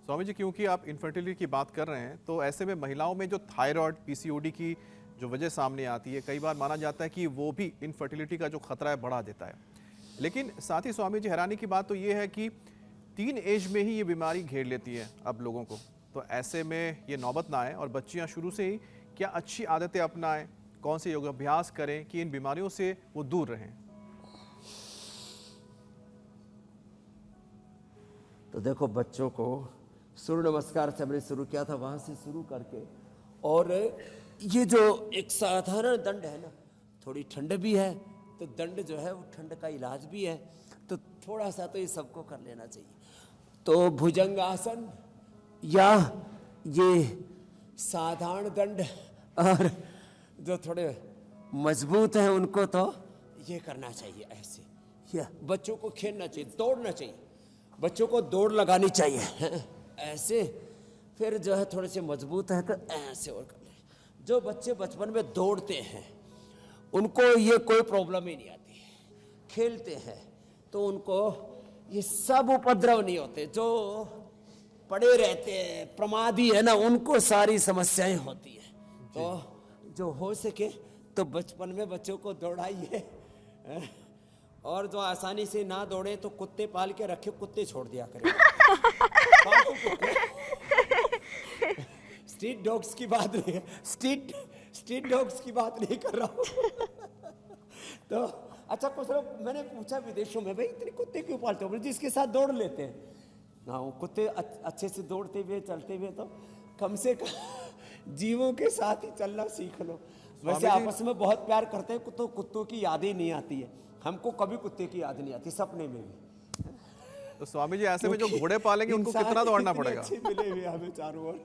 स्वामी जी, क्योंकि आप इनफर्टिलिटी की बात कर रहे हैं, तो ऐसे में महिलाओं में जो थायराइड, पीसीओडी की जो वजह सामने आती है, कई बार माना जाता है कि वो भी इनफर्टिलिटी का जो खतरा है बढ़ा देता है। लेकिन साथ ही स्वामी जी, हैरानी की बात तो ये है कि टीन एज में ही ये बीमारी घेर लेती है अब लोगों को। तो ऐसे में ये नौबत ना आए और बच्चियां शुरू से ही क्या अच्छी आदतें अपनाएं, कौन से योगाभ्यास करें कि इन बीमारियों से वो दूर रहें? तो देखो, बच्चों को सूर्य नमस्कार से हमने शुरू किया था, वहां से शुरू करके, और ये जो एक साधारण दंड है ना, थोड़ी ठंड भी है तो दंड जो है वो ठंड का इलाज भी है, तो थोड़ा सा तो ये सबको कर लेना चाहिए। तो भुजंगासन या ये साधारण दंड, और जो थोड़े मजबूत हैं उनको तो ये करना चाहिए ऐसे। या बच्चों को खेलना चाहिए, दौड़ना चाहिए, बच्चों को दौड़ लगानी चाहिए ऐसे। फिर जो है थोड़े से मजबूत है तो ऐसे और कर ले। जो बच्चे बचपन में दौड़ते हैं उनको ये कोई प्रॉब्लम ही नहीं आती, खेलते हैं तो उनको ये सब उपद्रव नहीं होते। जो पड़े रहते हैं, प्रमादी है ना, उनको सारी समस्याएं होती है। तो जो हो सके तो बचपन में बच्चों को दौड़ाइए, और जो आसानी से ना दौड़े तो कुत्ते पाल के रखे, कुत्ते छोड़ दिया करें। स्ट्रीट डॉग्स की बात नहीं है, स्ट्रीट डॉग्स की बात नहीं कर रहा हूँ। तो अच्छा, कुछ लोग, मैंने पूछा विदेशों में, भाई इतने कुत्ते क्यों पालते हो? जिसके साथ दौड़ लेते हैं ना, वो कुत्ते अच्छे से दौड़ते हुए चलते हुए, तो कम से कम जीवों के साथ ही चलना सीख लो। वैसे आपस में बहुत प्यार करते हैं तो कुत्तों की याद ही नहीं आती है, हमको कभी कुत्ते की याद नहीं आती, सपने में भी। तो स्वामी जी, ऐसे में जो घोड़े पालेंगे उनको कितना दौड़ना पड़ेगा? मिले हुए हमें चारों ओर।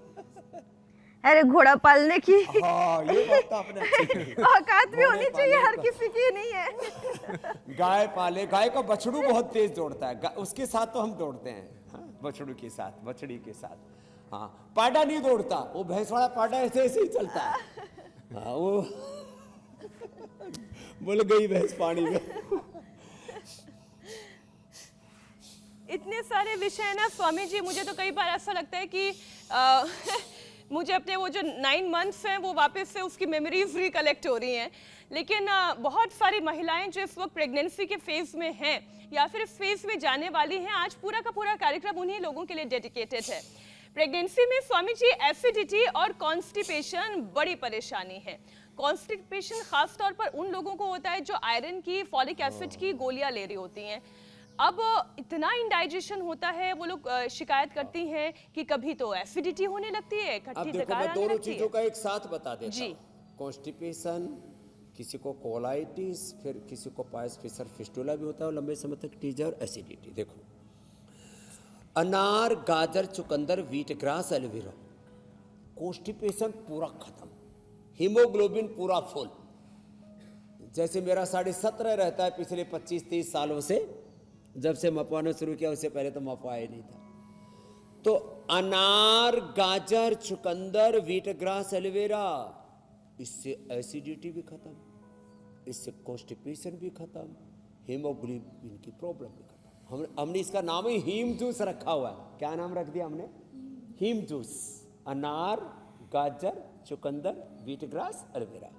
अरे घोड़ा पालने की हाँ, ये बात तो आपने अच्छी कही। औकात भी होनी चाहिए, हर किसी की नहीं है। गाय पाले, गाय का बछड़ू बहुत तेज दौड़ता है, उसके साथ तो हम दौड़ते हैं। हाँ, बछड़ू के साथ, बछड़ी के साथ। हाँ, पाडा नहीं दौड़ता, वो भैंस वाला पाडा ऐसे ऐसे ही चलता है। हाँ, वो बोल गई भैंस पानी में। इतने सारे विषय ना स्वामी जी, मुझे तो कई बार ऐसा लगता है कि मुझे अपने वो जो 9 मंथ्स हैं वो वापस से उसकी मेमोरीज रिकलेक्ट हो रही हैं। लेकिन बहुत सारी महिलाएं जो इस वक्त प्रेगनेंसी के फेज में हैं या फिर इस फेज में जाने वाली हैं, आज पूरा का पूरा कार्यक्रम उन्हीं लोगों के लिए डेडिकेटेड है। प्रेगनेंसी में स्वामी जी एसिडिटी और कॉन्स्टिपेशन बड़ी परेशानी है। कॉन्स्टिपेशन खास तौर पर उन लोगों को होता है जो आयरन की, फॉलिक एसिड की गोलियां ले रही होती हैं। अब इतना इंडाइजेशन होता है, वो लोग शिकायत करती हैं कि कभी तो एसिडिटी होने लगती है, अब खट्टी देखो, डकार मैं आने दोनों लगती चीजों है। का एक साथ बता देता जी। हूं। कॉन्स्टिपेशन, किसी को कोलाइटिस, फिर किसी को पायस फिशर फिस्टुला भी होता है, और लंबे समय तक टीजर और एसिडिटी। देखो, अनार, गाजर, चुकंदर, व्हीट ग्रास, एलोवेरा, कॉन्स्टिपेशन पूरा खत्म, हीमोग्लोबिन पूरा फुल। जैसे मेरा 17.5 रहता है पिछले 25-30 सालों से, जब से मपवाना शुरू किया, उससे पहले तो मपवाया नहीं था। तो अनार, गाजर, चुकंदर, व्हीट ग्रास, एलोवेरा, इससे एसिडिटी भी खत्म, इससे कॉन्स्टिपेशन भी खत्म, हीमोग्लोबिन की प्रॉब्लम भी खत्म। हमने इसका नाम ही हीम जूस रखा हुआ है। क्या नाम रख दिया हमने? हीम जूस। अनार, गाजर, चुकंदर, व्हीट ग्रास, एलोवेरा।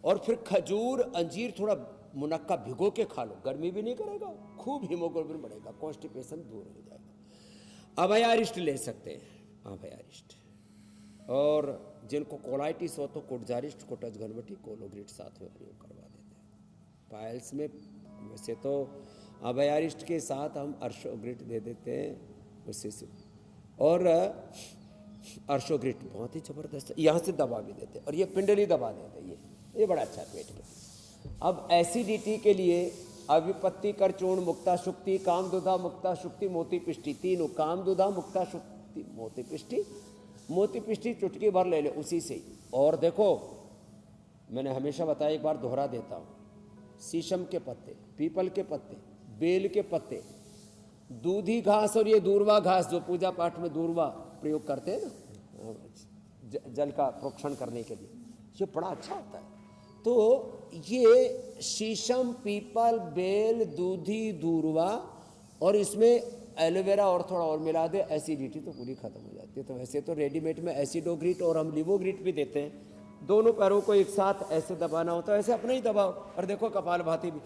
और फिर खजूर, अंजीर थोड़ा मुनक्का भिगो के खा लो, गर्मी भी नहीं करेगा, खूब हीमोग्लोबिन बढ़ेगा, कॉन्स्टिपेशन दूर हो जाएगा। अभयारिष्ट ले सकते हैं, अभयारिष्ट। और जिनको कोलाइटिस हो तो कोटजारिस्ट, कोटज घनवटी, कोलोग्रिट साथ में प्रयोग करवा देते हैं। पायल्स में वैसे तो अभयारिष्ट के साथ हम अर्शोग्रिट दे देते हैं उससे से, और अर्शोग्रिट बहुत ही ज़बरदस्त, यहाँ से दबा भी देते हैं, और ये पिंडली दबा देते हैं, ये बड़ा अच्छा पेट में। अब एसिडिटी के लिए अविपत्ति कर चूर्ण, मुक्ता शुक्ति, कामदुधा, मुक्ता शुक्ति, मोती पिष्टी, तीनों। कामदुधा, मुक्ता शुक्ति, मोती पिष्टी। मोती पिष्टी चुटकी भर ले ले उसी से ही। और देखो, मैंने हमेशा बताया, एक बार दोहरा देता हूँ, शीशम के पत्ते, पीपल के पत्ते, बेल के पत्ते, दूधी घास और ये दूर्वा घास जो पूजा पाठ में दूर्वा प्रयोग करते हैं ना, जल का प्रोक्षण करने के लिए, ये बड़ा अच्छा होता है। तो ये शीशम, पीपल, बेल, दूधी, दूर्वा, और इसमें एलोवेरा और थोड़ा और मिला दे, एसिडिटी तो पूरी खत्म हो जाती है। तो वैसे तो रेडीमेड में एसिडोग्रिट और हम लिवोग्रिट भी देते हैं। दोनों पैरों को एक साथ ऐसे दबाना होता है, ऐसे अपने ही दबाओ। और देखो कपालभाति भी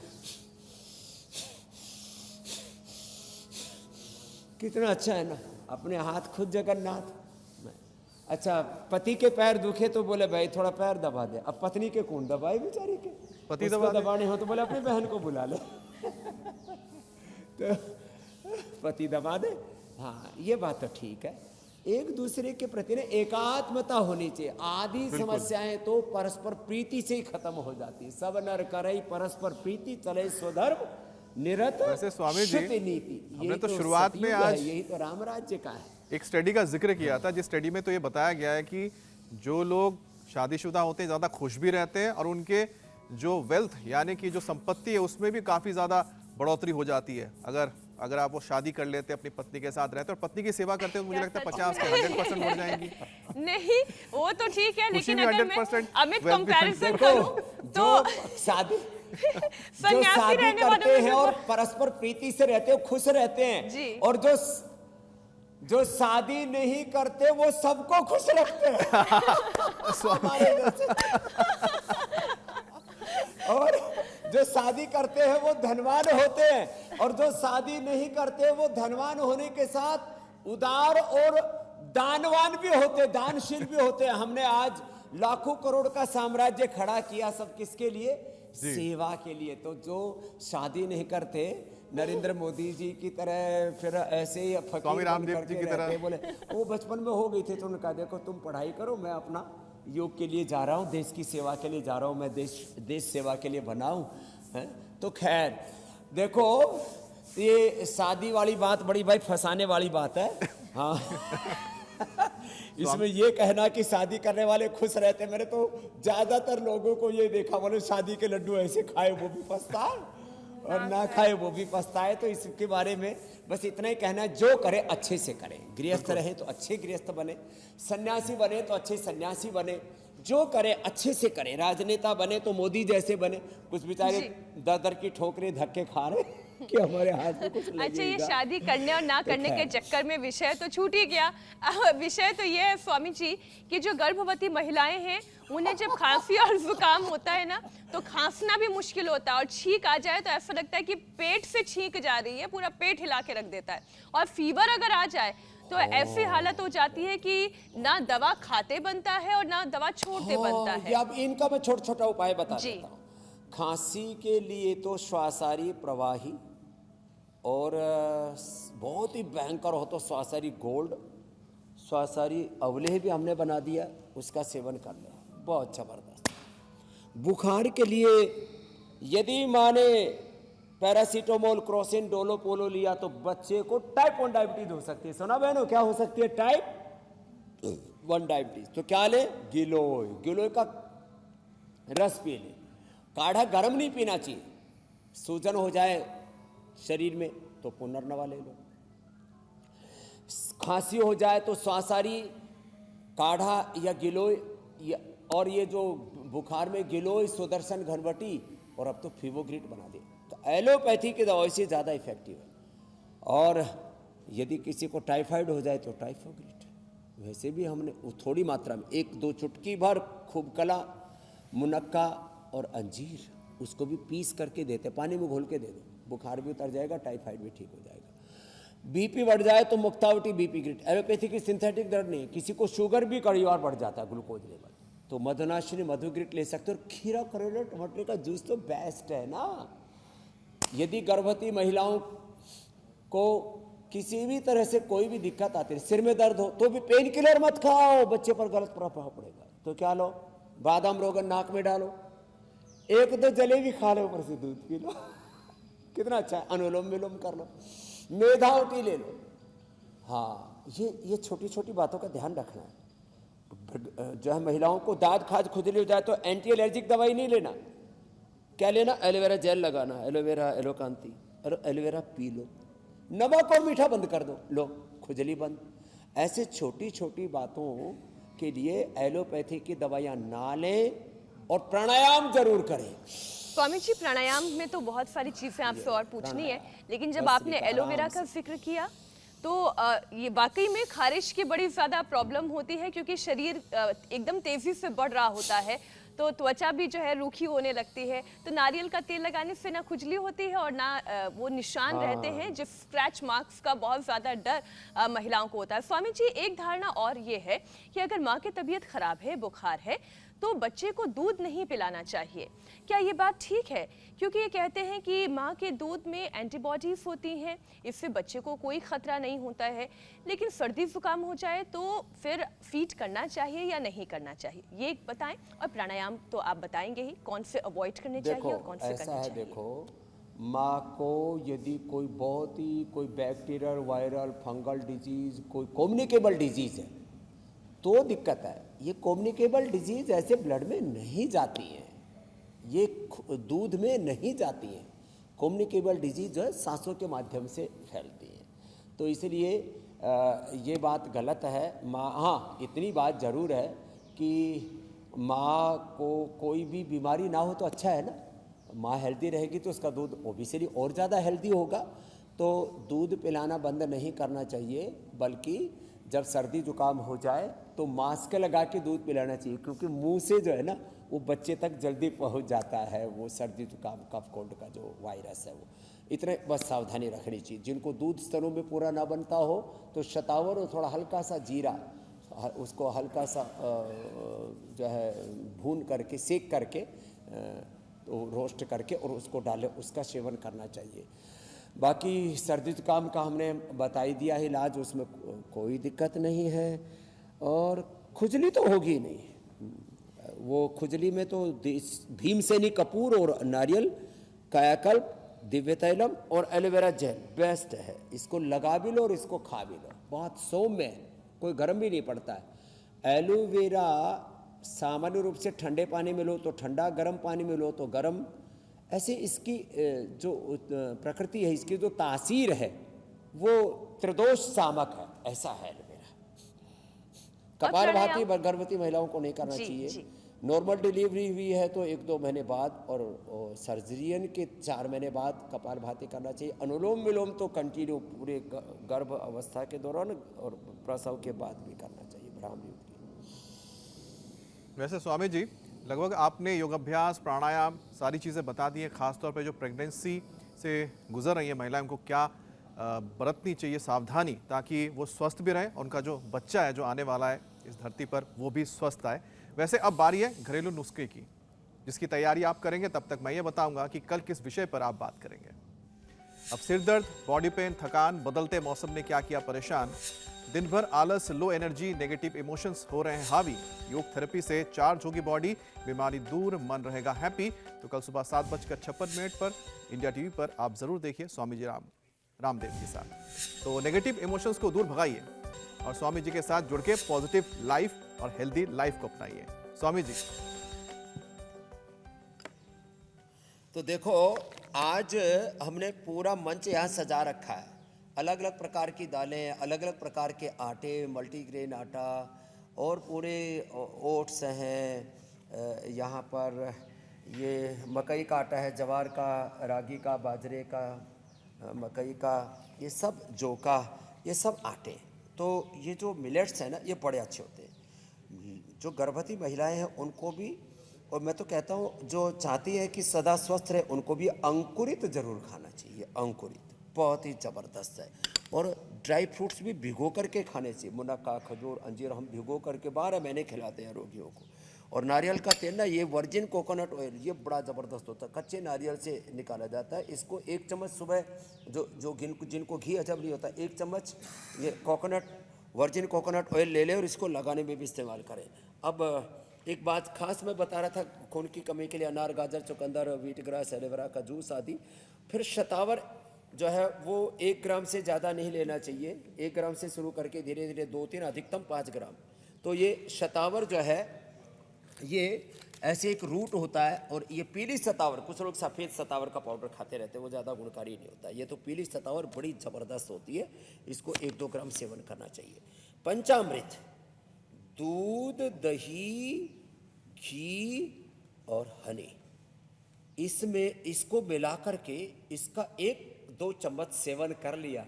कितना अच्छा है ना, अपने हाथ खुद जगन्नाथ। अच्छा, पति के पैर दुखे तो बोले भाई थोड़ा पैर दबा दे। अब पत्नी के कौन दबाए बेचारी के, पति दबाने हो तो बोले अपनी बहन को बुला ले तो पति दबा दे। हाँ, ये बात तो ठीक है। एक दूसरे के प्रति ना एकात्मता होनी चाहिए। आदि समस्याएं तो परस्पर प्रीति से ही खत्म हो जाती। सब नर करई परस्पर प्रीति, चले स्वधर्म निरत वैसे स्वामी जी, नीति। हमने तो शुरुआत में आज यही तो राम राज्य का है। एक स्टडी का जिक्र किया था, जिस स्टडी में तो ये बताया गया है कि जो लोग शादीशुदा होते हैं ज़्यादा खुश भी रहते हैं, और उनके जो वेल्थ यानी कि जो संपत्ति है उसमें भी काफ़ी ज़्यादा बढ़ोतरी हो जाती है। अगर आप वो शादी कर लेते हैं, अपनी पत्नी के साथ रहते हैं और पत्नी की सेवा करते हैं, तो मुझे लगता है 50 से 100% बढ़ जाएंगी। नहीं, वो तो ठीक है, लेकिन में अगर मैं 100% अमित well कंपैरिजन करूं तो शादी सन्यासी शादी रहने करते वालों हैं में और परस्पर प्रीति से रहते हैं, खुश रहते हैं जी। और जो शादी नहीं करते वो सबको खुश रखते हैं हमारे जैसे। और जो शादी करते हैं वो धनवान होते हैं, और जो शादी नहीं करते वो धनवान होने के साथ उदार और दानवान भी होते, दानशील भी होते हैं। हमने आज लाखों करोड़ का साम्राज्य खड़ा किया, सब किसके लिए? सेवा के लिए। तो जो शादी नहीं करते, नरेंद्र मोदी जी की तरह, फिर ऐसे ही स्वामी रामदेव जी की तरह, बोले वो बचपन में हो गई थी, तो उन्होंने कहा देखो तुम पढ़ाई करो, मैं अपना योग के लिए जा रहा हूँ, देश की सेवा के लिए जा रहा हूँ, मैं देश सेवा के लिए बना हूँ। तो खैर देखो, ये शादी वाली बात बड़ी भाई फंसाने वाली बात है। हाँ इसमें ये कहना कि शादी करने वाले खुश रहते, मैंने तो ज्यादातर लोगों को ये देखा, बोले शादी के लड्डू ऐसे खाए वो भी पछताए और ना खाए वो भी पछताए। तो इसके बारे में बस इतना ही कहना है, जो करे अच्छे से करे। गृहस्थ रहे तो अच्छे गृहस्थ बने, सन्यासी बने तो अच्छे सन्यासी बने, जो करे अच्छे से करे। राजनेता बने तो मोदी जैसे बने। कुछ बेचारे दर दर की ठोकरें धक्के खा रहे कि हमारे हाथ में कुछ लगेगा। अच्छा, ये शादी करने और ना करने के चक्कर में विषय तो छूट ही गया। विषय तो ये है स्वामी जी कि जो गर्भवती महिलाएं हैं, उन्हें जब खांसी और जुकाम होता है ना, तो खांसना भी मुश्किल होता है, और छींक आ जाए तो ऐसा लगता है कि पेट से छींक जा रही है, पूरा पेट हिला के रख देता है। और फीवर अगर आ जाए तो ऐसी हालत हो जाती है कि ना दवा खाते बनता है और ना दवा छोड़ते बनता है। अब इनका मैं छोटा छोटा उपाय बता देता हूँ। खांसी के लिए तो श्वासारी प्रवाही, और बहुत ही भयंकर हो तो श्वासारी गोल्ड, श्वासारी अवलेह भी हमने बना दिया, उसका सेवन कर ले, बहुत जबरदस्त। बुखार के लिए यदि माने पैरासीटामोल, क्रोसिन, डोलो पोलो लिया तो बच्चे को टाइप 1 डायबिटीज हो सकती है। सुना बहनों, क्या हो सकती है? टाइप 1 डायबिटीज, तो क्या ले? गिलोय। गिलोय का रस पी ले। काढ़ा गर्म नहीं पीना चाहिए, सूजन हो जाए शरीर में तो पुनर्नवा ले लो। खांसी हो जाए तो स्वासारी काढ़ा या गिलोय, और ये जो बुखार में गिलोय, सुदर्शन घनवटी, और अब तो फीवोग्रिट बना दे। तो एलोपैथी की दवाई से ज़्यादा इफेक्टिव है। और यदि किसी को टाइफाइड हो जाए तो टाइफोग्रिट। वैसे भी हमने थोड़ी मात्रा में 1-2 चुटकी भर खूब कला, मुनक्का और अंजीर, उसको भी पीस करके देते, पानी में घोल के दे दो, बुखार भी उतर जाएगा, टाइफाइड भी ठीक हो जाएगा। बीपी बढ़ जाए तो मुक्तावटी बीपी ग्रिट। एलोपैथी की सिंथेटिक दर्द नहीं, किसी को शुगर भी कई बार बढ़ जाता है, ग्लूकोज लेवल, तो मधुनाशिनी मधुग्रिट ले सकते हो। और खीरा, करेला, टमाटर का जूस तो बेस्ट है ना। यदि गर्भवती महिलाओं को किसी भी तरह से कोई भी दिक्कत आती है, सिर में दर्द हो, तो भी पेन किलर मत खाओ, बच्चे पर गलत प्रभाव पड़ेगा। तो क्या लो? बादाम रोगन नाक में डालो, 1-2 जलेबी खा लो, ऊपर से दूध पी लो, कितना अच्छा है। अनुलोम विलोम कर लो, मेधावटी ले लो। हाँ, ये छोटी छोटी बातों का ध्यान रखना है। जो है महिलाओं को दाद खाज खुजली हो जाए तो एंटी एलर्जिक दवाई नहीं लेना। क्या लेना? एलोवेरा जेल लगाना, एलोवेरा, एलोकांती, और एलोवेरा पी लो। नमक और मीठा बंद कर दो, लो खुजली बंद। ऐसे छोटी छोटी बातों के लिए एलोपैथी की दवाइयाँ ना लें और प्राणायाम जरूर करें। स्वामी जी, प्राणायाम में तो बहुत सारी चीजें आपसे और पूछनी है, लेकिन जब आपने एलोवेरा का जिक्र किया तो ये वाकई में खारिश की बड़ी ज्यादा प्रॉब्लम होती है, क्योंकि शरीर एकदम तेजी से बढ़ रहा होता है, तो त्वचा भी जो है रूखी होने लगती है। तो नारियल का तेल लगाने से ना खुजली होती है और ना वो निशान रहते हैं, जिस स्क्रैच मार्क्स का बहुत ज़्यादा डर महिलाओं को होता है। स्वामी जी, एक धारणा और ये है कि अगर माँ की तबीयत खराब है, बुखार है, तो बच्चे को दूध नहीं पिलाना चाहिए। क्या ये बात ठीक है? क्योंकि ये कहते हैं कि माँ के दूध में एंटीबॉडीज होती हैं, इससे बच्चे को कोई खतरा नहीं होता है, लेकिन सर्दी जुकाम हो जाए तो फिर फीड करना चाहिए या नहीं करना चाहिए, ये बताएं। और प्राणायाम तो आप बताएंगे ही, कौन से अवॉइड करने चाहिए और कौन से करने चाहिए। देखो, माँ को यदि कोई बैक्टीरियल, वायरल, फंगल डिजीज, कोई कम्युनिकेबल डिजीज है तो दिक्कत है। ये कम्युनिकेबल डिजीज ऐसे ब्लड में नहीं जाती है, ये दूध में नहीं जाती है। कम्युनिकेबल डिजीज जो है सांसों के माध्यम से फैलती है, तो इसलिए ये बात गलत है। माँ, हाँ, इतनी बात ज़रूर है कि माँ को कोई भी बीमारी ना हो तो अच्छा है ना। माँ हेल्दी रहेगी तो उसका दूध ओबियसली और ज़्यादा हेल्दी होगा। तो दूध पिलाना बंद नहीं करना चाहिए, बल्कि जब सर्दी जुकाम हो जाए तो मास्क लगा के दूध पिलाना चाहिए, क्योंकि मुंह से जो है ना वो बच्चे तक जल्दी पहुंच जाता है वो सर्दी जुकाम, कफ कोल्ड का जो वायरस है वो। इतने बस सावधानी रखनी चाहिए। जिनको दूध स्तरों में पूरा ना बनता हो तो शतावर और थोड़ा हल्का सा जीरा, उसको हल्का सा जो है भून करके, सेक करके, तो रोस्ट करके और उसको डालें, उसका सेवन करना चाहिए। बाकी सर्दी जुकाम का हमने बता ही दिया है इलाज, उसमें कोई दिक्कत नहीं है। और खुजली तो होगी नहीं, वो खुजली में तो भीमसेनी कपूर और नारियल, कायाकल्प, दिव्य तैलम और एलोवेरा जेल बेस्ट है। इसको लगा भी लो और इसको खा भी लो, बहुत सौम्य है, कोई गर्म भी नहीं पड़ता है। एलोवेरा सामान्य रूप से ठंडे पानी में लो तो ठंडा, गर्म पानी में लो तो गर्म। ऐसे इसकी जो प्रकृति है, इसकी जो तासीर है वो त्रिदोष सामक है, ऐसा है एलोवेरा। कपालभाति गर्भवती महिलाओं को नहीं करना चाहिए। नॉर्मल डिलीवरी हुई है तो 1-2 महीने बाद और सर्जरियन के 4 महीने बाद कपालभाति करना चाहिए। अनुलोम विलोम तो कंटिन्यू पूरे गर्भ अवस्था के दौरान और प्रसव के बाद भी करना चाहिए, ब्राह्मण युग की। वैसे स्वामी जी, लगभग आपने योगाभ्यास, प्राणायाम सारी चीज़ें बता दी हैं। खासतौर पे जो प्रेगनेंसी से गुजर रही है महिलाएं, उनको क्या बरतनी चाहिए सावधानी, ताकि वो स्वस्थ भी रहें, उनका जो बच्चा है जो आने वाला है इस धरती पर वो भी स्वस्थ आए। वैसे अब बारी है घरेलू नुस्खे की, जिसकी तैयारी आप करेंगे। तब तक मैं ये बताऊंगा कि कल किस विषय पर आप बात करेंगे। अब सिर दर्द, बॉडी पेन, थकान, बदलते मौसम ने क्या किया परेशान, दिन भर आलस, लो एनर्जी, नेगेटिव इमोशंस हो रहे हैं हावी। योग थेरेपी से चार्ज होगी बॉडी, बीमारी दूर, मन रहेगा हैप्पी। तो कल सुबह 7:56 पर इंडिया टीवी पर आप जरूर देखिए स्वामी जी राम। रामदेव के साथ। तो नेगेटिव इमोशंस को दूर भगाइए और स्वामी जी के साथ जुड़ के पॉजिटिव लाइफ और हेल्दी लाइफ को अपनाइए। स्वामी जी। तो देखो, आज हमने पूरा मंच यहाँ सजा रखा है। अलग अलग प्रकार की दालें, अलग अलग प्रकार के आटे, मल्टीग्रेन आटा और पूरे ओट्स हैं। यहाँ पर ये मकई का आटा है, जवार का, रागी का, बाजरे का, मकई का, ये सब जौ का, ये सब आटे। तो ये जो मिलेट्स हैं ना, ये बड़े अच्छे होते हैं। जो गर्भवती महिलाएं हैं उनको भी, और मैं तो कहता हूँ जो चाहती है कि सदा स्वस्थ रहे, उनको भी अंकुरित जरूर खाना चाहिए। अंकुरित बहुत ही ज़बरदस्त है। और ड्राई फ्रूट्स भी भिगो करके खाने चाहिए। मुनक्का, खजूर, अंजीर हम भिगो करके 12 महीने खिलाते हैं रोगियों को। और नारियल का तेल ना, ये वर्जिन कोकोनट ऑयल, ये बड़ा ज़बरदस्त होता है। कच्चे नारियल से निकाला जाता है। इसको 1 चम्मच सुबह, जो जिनको घी हजम नहीं होता, 1 चम्मच ये वर्जिन कोकोनट ऑयल ले लें और इसको लगाने में भी इस्तेमाल करें। अब एक बात खास मैं बता रहा था, खून की कमी के लिए अनार, गाजर, चुकंदर, व्हीट ग्रास, एलोवेरा का जूस आदि। फिर शतावर जो है वो 1 ग्राम से ज़्यादा नहीं लेना चाहिए। 1 ग्राम से शुरू करके धीरे धीरे 2-3, अधिकतम 5 ग्राम। तो ये शतावर जो है, ये ऐसे एक रूट होता है। और ये पीली शतावर, कुछ लोग सफ़ेद शतावर का पाउडर खाते रहते हैं, वो ज़्यादा गुणकारी नहीं होता। ये तो पीली शतावर बड़ी ज़बरदस्त होती है। इसको 1-2 ग्राम सेवन करना चाहिए। पंचामृत, दूध, दही, घी और हनी, इसमें इसको मिला करके इसका 1-2 चम्मच सेवन कर लिया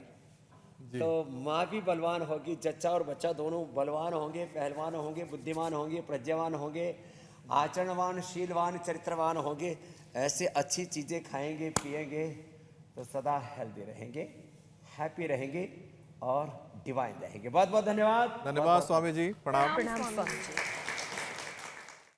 तो माँ भी बलवान होगी, जच्चा और बच्चा दोनों बलवान होंगे, पहलवान होंगे, बुद्धिमान होंगे, प्रज्ञावान होंगे, आचरणवान, शीलवान, चरित्रवान होंगे। ऐसे अच्छी चीज़ें खाएंगे, पिएंगे तो सदा हेल्दी रहेंगे, हैप्पी रहेंगे और डिवाइन रहेंगे। बहुत बहुत धन्यवाद। धन्यवाद स्वामी जी। प्रणाम। प्रणाम स्वामी जी।